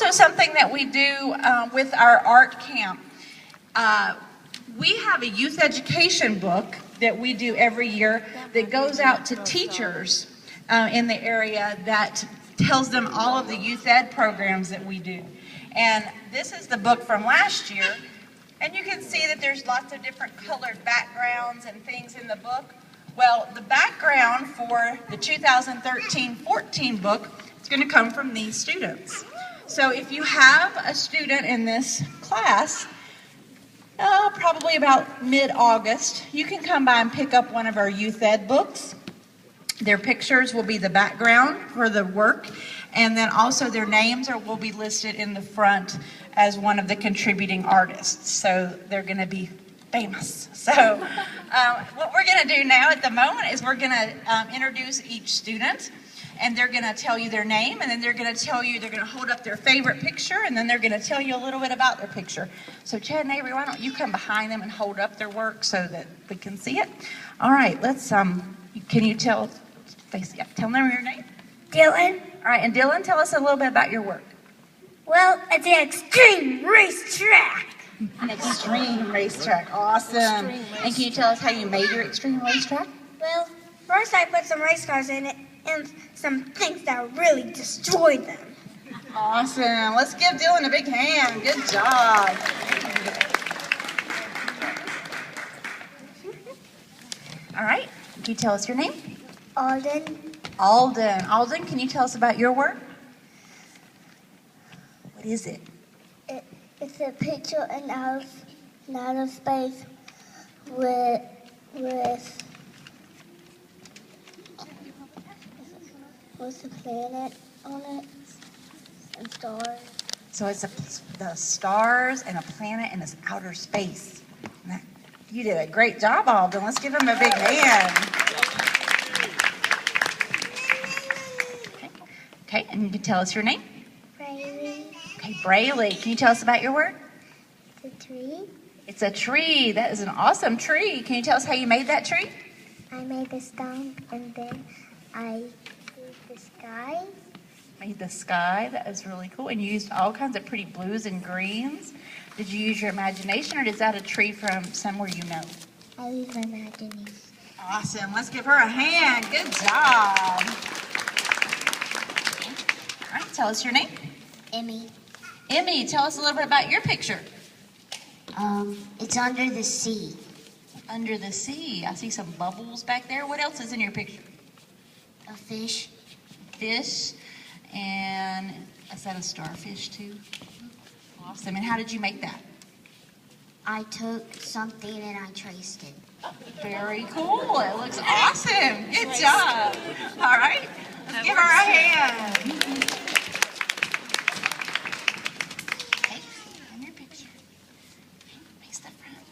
also something that we do with our art camp. We have a youth education book that we do every year that goes out to teachers in the area that tells them all of the youth ed programs that we do. And this is the book from last year, and you can see that there's lots of different colored backgrounds and things in the book. Well, the background for the 2013-14 book is going to come from these students. So if you have a student in this class, probably about mid-August, you can come by and pick up one of our youth ed books. Their pictures will be the background for the work, and then also their names will be listed in the front as one of the contributing artists. So they're going to be famous. So what we're going to do now at the moment is we're going to introduce each student, and they're going to tell you their name, and then they're going to tell you, they're going to hold up their favorite picture, and then they're going to tell you a little bit about their picture. So Chad and Avery, why don't you come behind them and hold up their work so that we can see it? All right, let's, can you tell them your name? Dylan. All right, and Dylan, tell us a little bit about your work. Well, it's an extreme racetrack. An extreme racetrack, awesome. And can you tell us how you made your extreme racetrack? Well, first I put some race cars in it and some things that really destroyed them. Awesome. Let's give Dylan a big hand. Good job. All right. Can you tell us your name? Alden. Alden. Alden, can you tell us about your work? What is it? It's a picture in outer space with a planet on it and stars. So it's the stars and a planet in this outer space. You did a great job, Alden. Let's give him a big hand. Okay, and you can tell us your name? Braylee. Okay, Braylee. Can you tell us about your work? It's a tree. It's a tree. That is an awesome tree. Can you tell us how you made that tree? I made the stump and then I made the sky. Made the sky. That is really cool. And you used all kinds of pretty blues and greens. Did you use your imagination, or is that a tree from somewhere you know? I used my imagination. Awesome. Let's give her a hand. Good job. All right, tell us your name. Emmy. Emmy, tell us a little bit about your picture. It's under the sea. Under the sea. I see some bubbles back there. What else is in your picture? A fish. Fish. And is that a starfish too? Awesome. And how did you make that? I took something and I traced it. Very cool. It looks awesome. Good job. All right. Let's give her a hand. Okay. And your picture. Face the front.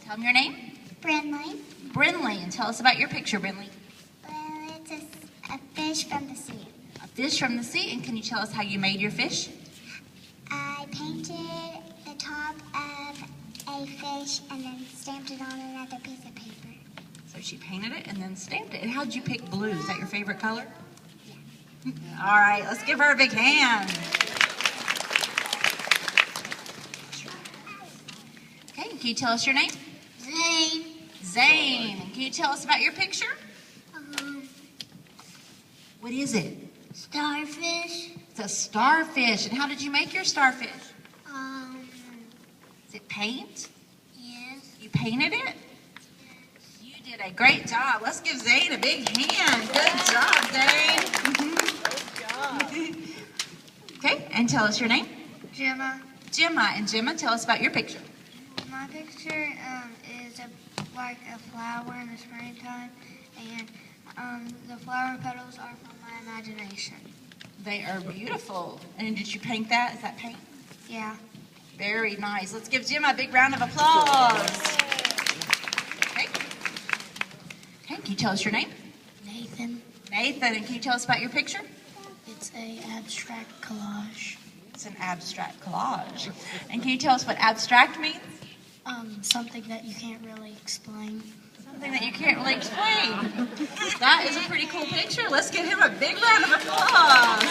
Tell them your name. Brinley. Brinley. And tell us about your picture, Brinley. Well, it's a fish from the sea. A fish from the sea. And can you tell us how you made your fish? I painted the top of a fish and then stamped it on another piece of paper. So she painted it and then stamped it. And how did you pick blue? Is that your favorite color? Yeah. All right, let's give her a big hand. Okay, can you tell us your name? Zane. Zane. And can you tell us about your picture? What is it? Starfish. It's a starfish. And how did you make your starfish? Is it paint? Yes. You painted it? You did a great job. Let's give Zane a big hand. Good job, Zane. Good job. Okay, and tell us your name. Gemma. Gemma. And Gemma, tell us about your picture. My picture is like a flower in the springtime, and the flower petals are from my imagination. They are beautiful. And did you paint that? Is that paint? Yeah. Very nice. Let's give Gemma a big round of applause. Okay. Okay, can you tell us your name? Nathan. Nathan, and can you tell us about your picture? It's an abstract collage. It's an abstract collage. And can you tell us what abstract means? Something that you can't really explain. Something that you can't really explain. That is a pretty cool picture. Let's give him a big round of applause.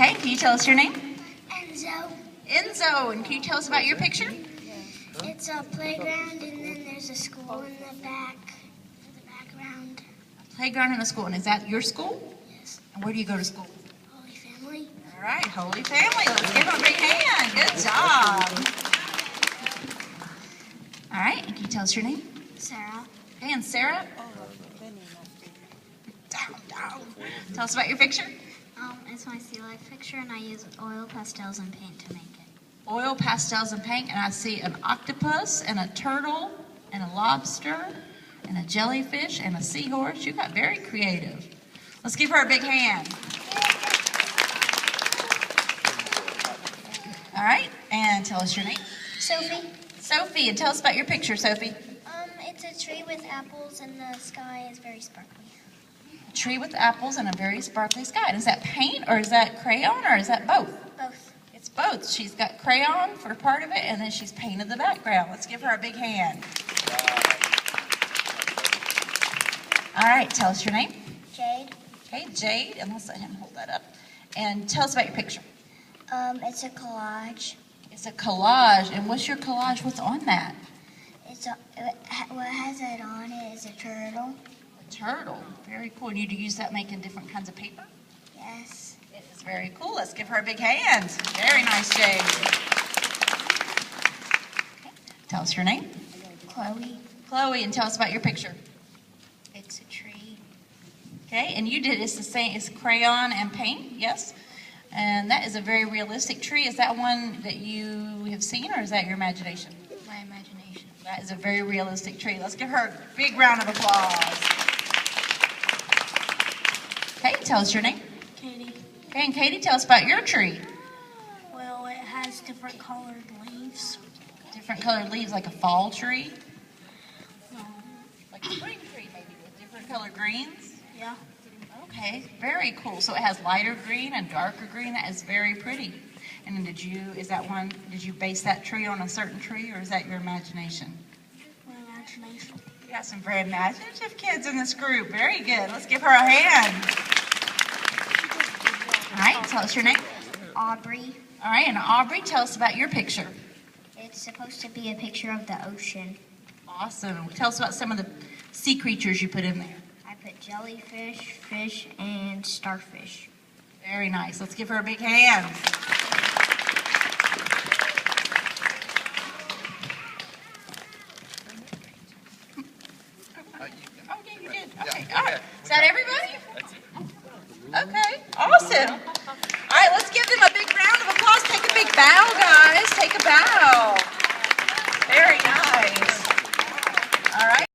Okay, can you tell us your name? Enzo. Enzo, and can you tell us about your picture? It's a playground, and then there's a school in the background. Playground in a school, and is that your school? Yes. And where do you go to school? Holy Family. All right, Holy Family. Let's give them a big hand. Good job. All right, and can you tell us your name? Sarah. Okay, and Sarah? Down. Tell us about your picture. It's my sea life picture, and I use oil, pastels, and paint to make it. Oil, pastels, and paint, and I see an octopus and a turtle and a lobster and a jellyfish and a seahorse. You got very creative. Let's give her a big hand. All right, and tell us your name. Sophie. Sophie, and tell us about your picture, Sophie. It's a tree with apples, and the sky is very sparkly. A tree with apples and a very sparkly sky. And is that paint, or is that crayon, or is that both? Both. It's both. She's got crayon for part of it, and then she's painted the background. Let's give her a big hand. All right, tell us your name. Jade. Okay, Jade, and let's let him hold that up. And tell us about your picture. It's a collage. It's a collage, and what's your collage? What's on that? What has it on it is a turtle. A turtle. Very cool. And you do use that making different kinds of paper? Yes. It is very cool. Let's give her a big hand. Very nice, Jade. Okay. Tell us your name. Chloe. Chloe, and tell us about your picture. It's a tree. Okay, and you did, it's the same, it's crayon and paint, yes? And that is a very realistic tree. Is that one that you have seen, or is that your imagination? My imagination. That is a very realistic tree. Let's give her a big round of applause. Okay, tell us your name. Katie. Okay, and Katie, tell us about your tree. Well, it has different colored leaves. Different colored leaves, like a fall tree? Like a spring tree, maybe, with different colored greens? Yeah. Okay, very cool. So it has lighter green and darker green. That is very pretty. And then did you base that tree on a certain tree, or is that your imagination? My imagination. We got some very imaginative kids in this group. Very good. Let's give her a hand. All right, tell us your name. Aubrey. All right, and Aubrey, tell us about your picture. It's supposed to be a picture of the ocean. Awesome. Tell us about some of the sea creatures you put in there. I put jellyfish, fish, and starfish. Very nice. Let's give her a big hand.